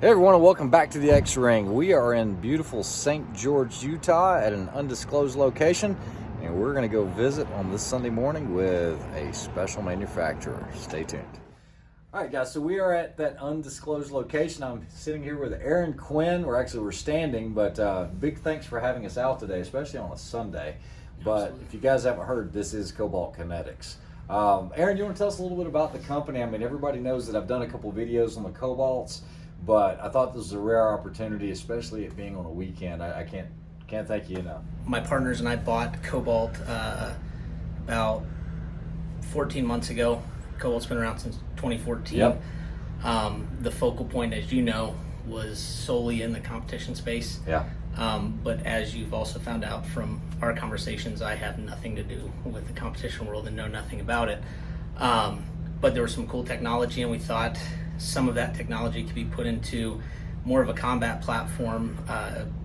Hey everyone, and welcome back to the X-Ring. We are in beautiful St. George, Utah at an undisclosed location, and we're going to go visit on this Sunday morning with a special manufacturer. Stay tuned. All right, guys, so we are at that undisclosed location. I'm sitting here with Aaron Quinn. We're standing, but big thanks for having us out today, especially on a Sunday. But Absolutely. If you guys haven't heard, this is Cobalt Kinetics. Aaron, you want to tell us a little bit about the company? I mean, everybody knows that I've done a couple videos on the Cobalts, but I thought this was a rare opportunity, especially it being on a weekend. I can't thank you enough. My partners and I bought Cobalt about 14 months ago. Cobalt's been around since 2014. Yep. The focal point, as you know, was solely in the competition space. Yeah. But as you've also found out from our conversations, I have nothing to do with the competition world and know nothing about it. But there was some cool technology, and we thought some of that technology could be put into more of a combat platform,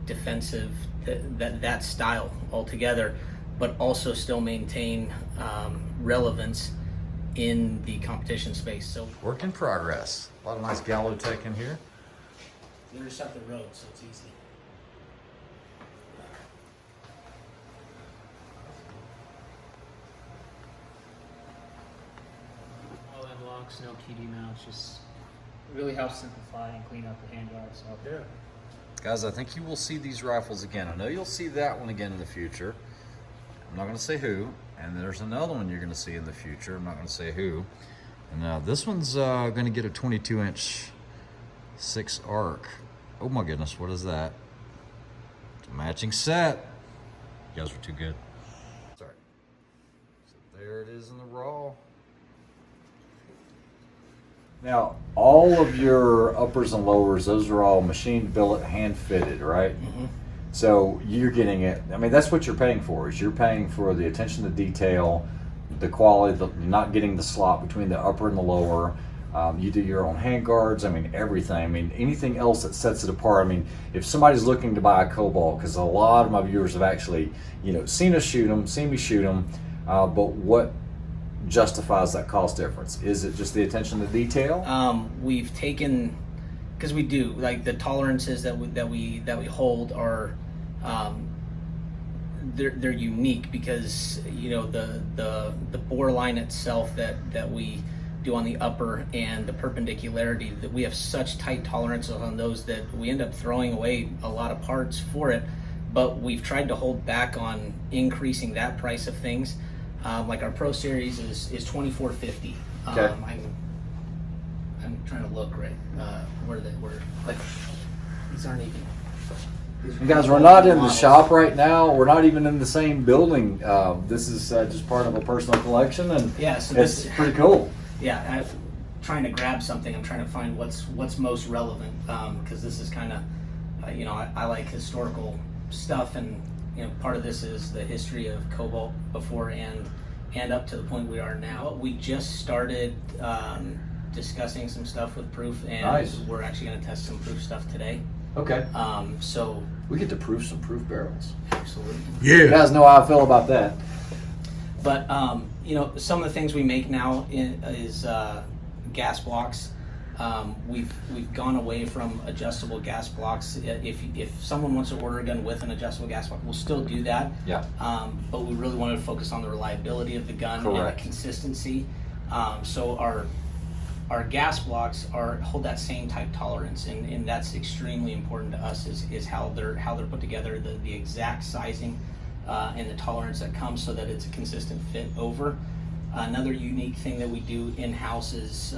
defensive, that style altogether, but also still maintain relevance in the competition space. So work in progress. A lot of nice gallo tech in here. We intercept the road, so it's easy. All end locks, no PD mounts, just really helps simplify and clean up the hand guards. So. Yeah. Guys, I think you will see these rifles again. I know you'll see that one again in the future. I'm not going to say who. And there's another one you're going to see in the future. I'm not going to say who. And this one's going to get a 22-inch 6 arc. Oh my goodness, what is that? It's a matching set. You guys were too good. Sorry. So there it is in the raw. Now, all of your uppers and lowers, those are all machine billet, hand fitted, right? Mm-hmm. So you're getting it. I mean, that's what you're paying for. Is you're paying for the attention to detail, the quality, you're not getting the slot between the upper and the lower. You do your own hand guards. I mean, everything. I mean, anything else that sets it apart. I mean, if somebody's looking to buy a Cobalt, because a lot of my viewers have actually, seen us shoot them, seen me shoot them, but what justifies that cost difference? Is it just the attention to detail? We've taken, because we do, like, the tolerances that we hold are they're unique, because the bore line itself that we do on the upper and the perpendicularity, that we have such tight tolerances on those that we end up throwing away a lot of parts for it. But we've tried to hold back on increasing that price of things. Like our Pro Series is $24.50. Okay. I'm trying to look right where they were. Like, these aren't even. You guys, we're not in the shop right now. We're not even in the same building. This is just part of a personal collection, and yeah, so it's pretty cool. Yeah, I'm trying to grab something. I'm trying to find what's most relevant, because this is kind of, I like historical stuff, and part of this is the history of Cobalt before and up to the point we are now. We just started discussing some stuff with Proof, and nice. We're actually going to test some Proof stuff today. Okay. So we get to proof some Proof barrels. Absolutely. Yeah. You guys know how I feel about that. But some of the things we make now is gas blocks. We've gone away from adjustable gas blocks. If someone wants to order a gun with an adjustable gas block, we'll still do that. Yeah. But we really wanted to focus on the reliability of the gun. Correct. And the consistency. So our gas blocks hold that same type tolerance, and that's extremely important to us. Is how they're put together, the exact sizing, and the tolerance that comes, so that it's a consistent fit over. Another unique thing that we do in-house is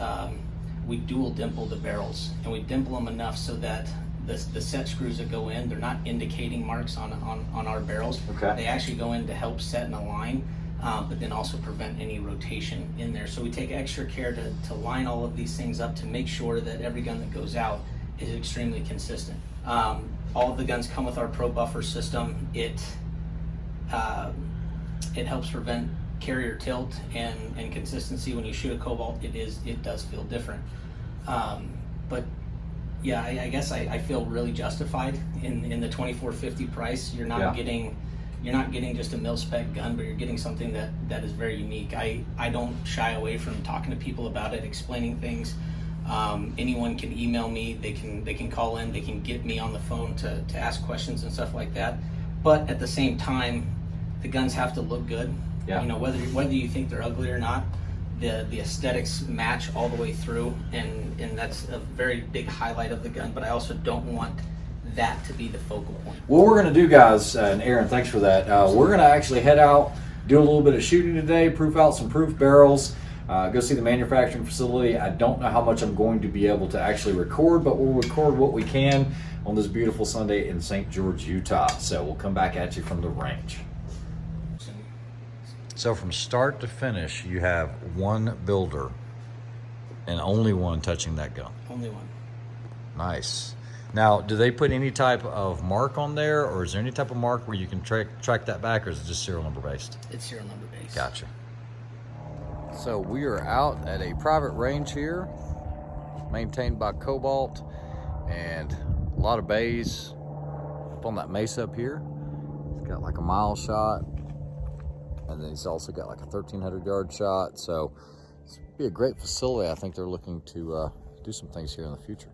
we dual dimple the barrels, and we dimple them enough so that the set screws that go in, they're not indicating marks on our barrels. Okay. They actually go in to help set and align, but then also prevent any rotation in there. So we take extra care to line all of these things up to make sure that every gun that goes out is extremely consistent. All of the guns come with our Pro Buffer system. It helps prevent carrier tilt and consistency. When you shoot a Cobalt, it does feel different. But yeah, I guess I feel really justified in the $24.50 price. You're not getting just a mil-spec gun, but you're getting something that is very unique. I don't shy away from talking to people about it, explaining things. Anyone can email me. They can call in. They can get me on the phone to ask questions and stuff like that. But at the same time, the guns have to look good. Yeah. You know, whether you think they're ugly or not, the aesthetics match all the way through, and that's a very big highlight of the gun. But I also don't want that to be the focal point. What we're going to do, guys, and Aaron, thanks for that. We're going to actually head out, do a little bit of shooting today, proof out some proof barrels, go see the manufacturing facility. I don't know how much I'm going to be able to actually record, but we'll record what we can on this beautiful Sunday in St. George, Utah. So we'll come back at you from the range. So from start to finish, you have one builder and only one touching that gun. Only one. Nice. Now, do they put any type of mark on there, or is there any type of mark where you can track that back, or is it just serial number based? It's serial number based. Gotcha. So we are out at a private range here, maintained by Cobalt, and a lot of bays up on that mesa up here. It's got like a mile shot, and then he's also got like a 1,300-yard shot. So it's be a great facility. I think they're looking to do some things here in the future.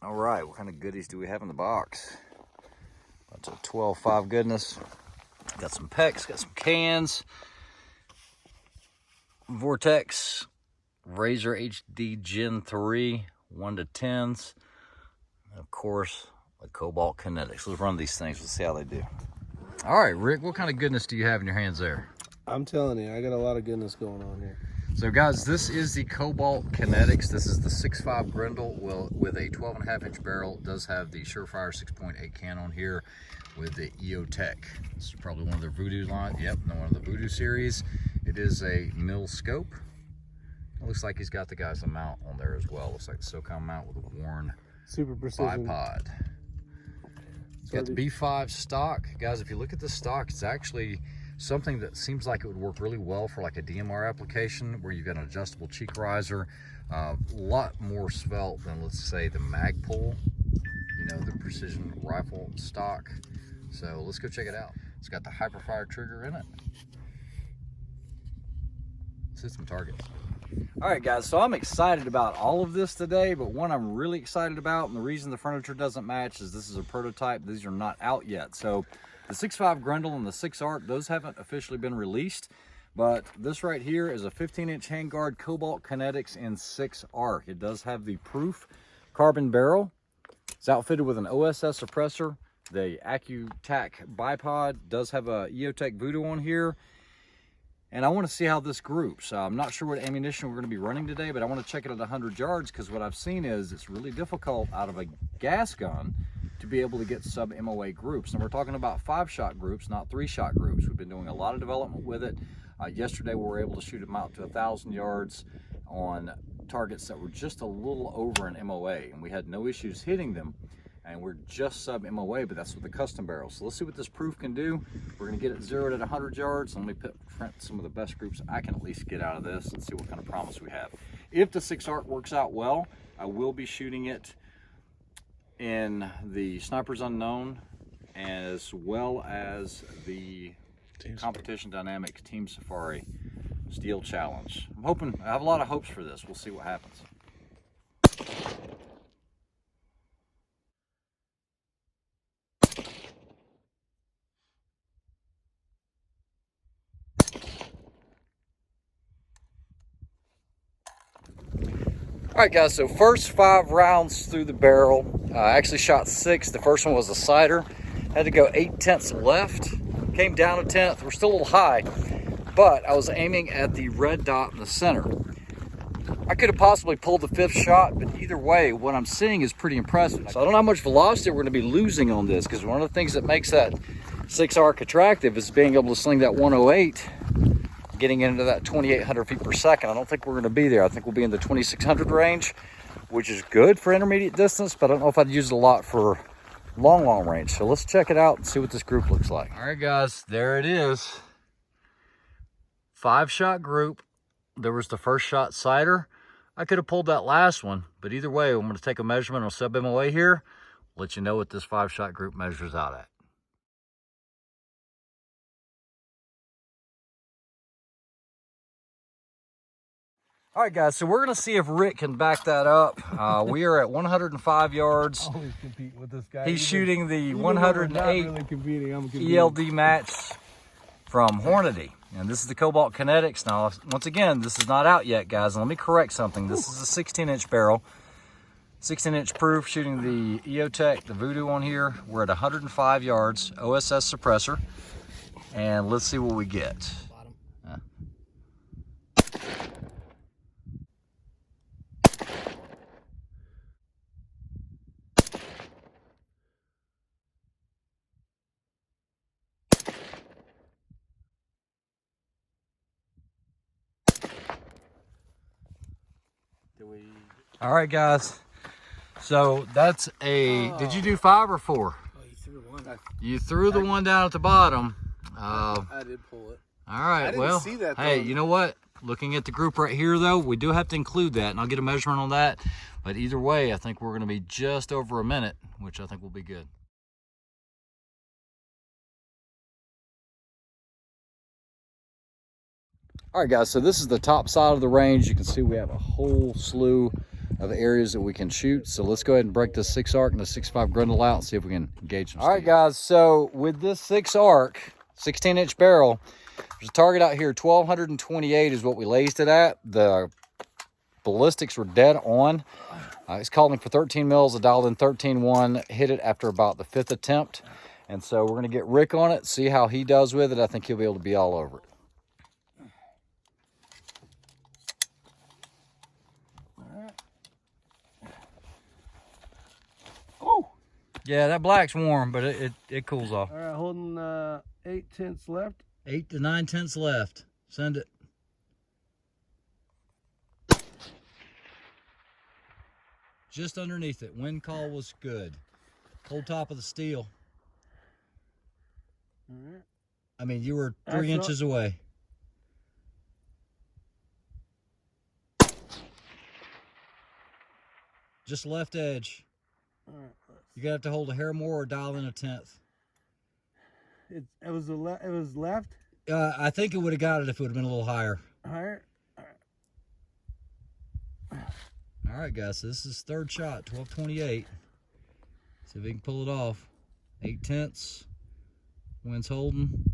All right, what kind of goodies do we have in the box? That's a 12.5 goodness. Got some PEX, got some cans, Vortex, Razor HD Gen 3, 1 to 10s, and of course, the Cobalt Kinetics. Let's run these things, let's see how they do. All right, Rick, what kind of goodness do you have in your hands there? I'm telling you, I got a lot of goodness going on here. So guys, this is the Cobalt Kinetics. This is the 6.5 Grendel with a 12.5-inch barrel. It does have the Surefire 6.8 can on here with the EOTech. This is probably one of their Voodoo line. Yep, one of the Voodoo series. It is a mill scope. It looks like he's got the guy's mount on there as well. Looks like the SOCOM mount with a worn Super precision bipod. It's got the B5 stock. Guys, if you look at the stock, it's actually something that seems like it would work really well for like a DMR application where you've got an adjustable cheek riser. A lot more svelte than, let's say, the Magpul, you know, the precision rifle stock. So let's go check it out. It's got the Hyperfire trigger in it. Let's hit some targets. All right, guys, so I'm excited about all of this today, but one I'm really excited about, and the reason the furniture doesn't match is this is a prototype. These are not out yet. So the 6.5 Grendel and the 6 Arc, those haven't officially been released, but this right here is a 15-inch handguard Cobalt Kinetics in 6 Arc. It does have the proof carbon barrel. It's outfitted with an OSS suppressor. The AccuTac bipod does have a EOTech Voodoo on here. And I want to see how this groups. I'm not sure what ammunition we're going to be running today, but I want to check it at 100 yards because what I've seen is it's really difficult out of a gas gun to be able to get sub-MOA groups. And we're talking about 5-shot groups, not 3-shot groups. We've been doing a lot of development with it. Yesterday we were able to shoot them out to 1,000 yards on targets that were just a little over an MOA, and we had no issues hitting them. And we're just sub-MOA, but that's with the custom barrel. So let's see what this proof can do. We're gonna get it zeroed at 100 yards. Let me print some of the best groups I can at least get out of this and see what kind of promise we have. If the 6 Arc works out well, I will be shooting it in the Snipers Unknown as well as the Competition Dynamics Team Safari Steel Challenge. I have a lot of hopes for this. We'll see what happens. All right, guys, so first 5 rounds through the barrel. I actually shot 6. The first one was a sider. Had to go 8/10 left. Came down a 10th. We're still a little high, but I was aiming at the red dot in the center. I could have possibly pulled the 5th shot, but either way, what I'm seeing is pretty impressive. So I don't know how much velocity we're going to be losing on this, because one of the things that makes that 6 Arc attractive is being able to sling that 108, getting into that 2,800 feet per second. I don't think we're going to be there. I think we'll be in the 2,600 range, which is good for intermediate distance, but I don't know if I'd use it a lot for long range. So let's check it out and see what this group looks like. All right, guys, there it is. 5-shot group. There was the first shot sider. I could have pulled that last one, but either way, I'm going to take a measurement on sub-MOA here, let you know what this 5-shot group measures out at. All right, guys, so we're going to see if Rick can back that up. We are at 105 yards. Always compete with this guy. He's shooting the even when we're not 108 really competing, I'm competing. ELD match from Hornady. And this is the Cobalt Kinetics. Now, once again, this is not out yet, guys. And let me correct something. This is a 16-inch barrel, 16-inch proof, shooting the EOTech, the Voodoo on here. We're at 105 yards, OSS suppressor. And let's see what we get. All right, guys. So that's a. Did you do 5 or 4? Oh, you threw one. You threw the one down at the bottom. I did pull it. All right. I didn't well, see that, hey, though. you know what? Looking at the group right here, though, we do have to include that, and I'll get a measurement on that. But either way, I think we're going to be just over a minute, which I think will be good. All right, guys, so this is the top side of the range. You can see we have a whole slew of areas that we can shoot. So let's go ahead and break this 6 arc and the 6.5 Grendel out and see if we can engage them. All right, guys, so with this 6 arc, 16-inch barrel, there's a target out here, 1228 is what we lased it at. The ballistics were dead on. It's calling for 13 mils. I dialed in 13.1, hit it after about the 5th attempt. And so we're gonna get Rick on it, see how he does with it. I think he'll be able to be all over it. Yeah, that black's warm, but it cools off. All right, holding 8/10 left. 8 to 9/10 left. Send it. Just underneath it. Wind call was good. Whole top of the steel. All right. I mean, you were 3 inches away. Just left edge. All right. You're gonna have to hold a hair more or dial in a 1/10. It was left. I think it would have got it if it would have been a little higher. Higher. All right, guys. So this is 3rd shot, 1228. See if we can pull it off. 8/10. Wind's holding.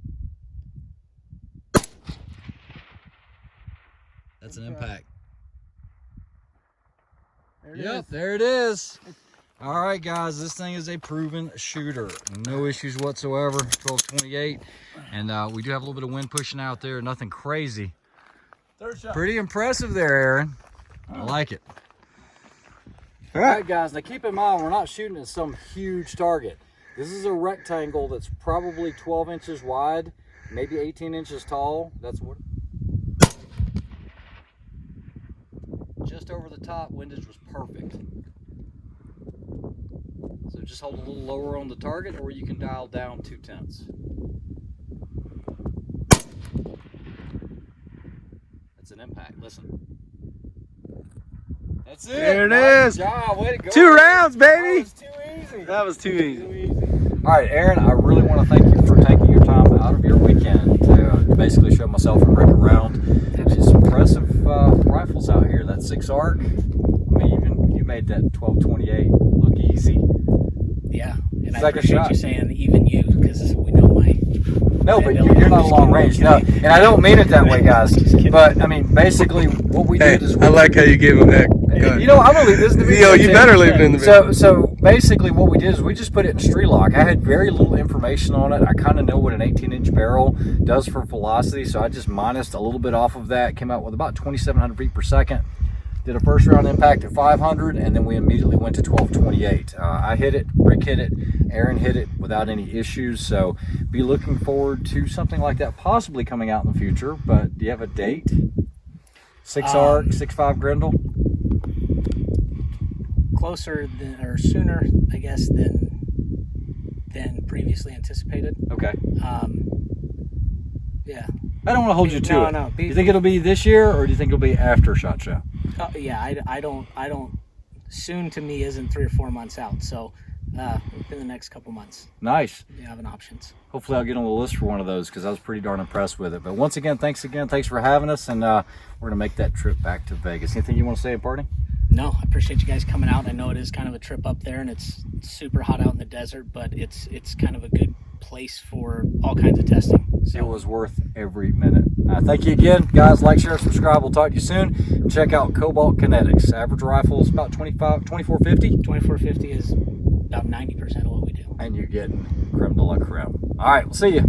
That's an impact. Yep, there it is. All right, guys, this thing is a proven shooter. No issues whatsoever, 1228. And we do have a little bit of wind pushing out there, nothing crazy. 3rd shot. Pretty impressive there, Aaron. I like it. All right, guys, now keep in mind, we're not shooting at some huge target. This is a rectangle that's probably 12 inches wide, maybe 18 inches tall. That's what. Just over the top, windage was perfect. So just hold a little lower on the target, or you can dial down 2/10. That's an impact. Listen. That's it. There it Nice is. job. Way to go. 2 rounds, baby. That was too easy. That was too easy. All right, Aaron, I really want to thank you for taking your time out of your weekend to basically show myself and Rick around. There's some impressive rifles out here. That 6 arc. I mean, even you made that 1228 look easy. Yeah, and I Second appreciate shot. you saying even you, because we know my. No, but you're not long range. No, and I don't mean it that way, guys. But I mean, basically, what we did is. I like how you gave him that. You know, I'm gonna leave this in the video. Yo, you better leave it in the video. So basically, what we did is we just put it in street lock. I had very little information on it. I kind of know what an 18-inch barrel does for velocity, so I just minused a little bit off of that. Came out with about 2,700 feet per second. Did a first round impact at 500, and then we immediately went to 1228. I hit it, Rick hit it, Aaron hit it without any issues. So be looking forward to something like that possibly coming out in the future. But do you have a date? 6 arc, 6.5 Grendel. Closer than, or sooner, I guess, than previously anticipated. Okay. Yeah. I don't want to hold you to it. No. Do you think it'll be this year, or do you think it'll be after SHOT Show? Yeah, I don't. Soon to me isn't 3 or 4 months out. So within the next couple months. Nice. We have options. Hopefully I'll get on the list for one of those because I was pretty darn impressed with it. But once again, thanks for having us, and we're going to make that trip back to Vegas. Anything you want to say, Barney? No, I appreciate you guys coming out. I know it is kind of a trip up there, and it's super hot out in the desert, but it's kind of a good place for all kinds of testing. So it was worth every minute. Thank you again, guys. Like, share, subscribe. We'll talk to you soon. And check out Cobalt Kinetics. Average rifle is about 2450. 2450 is about 90% of what we do. And you're getting creme de la creme. All right, we'll see you.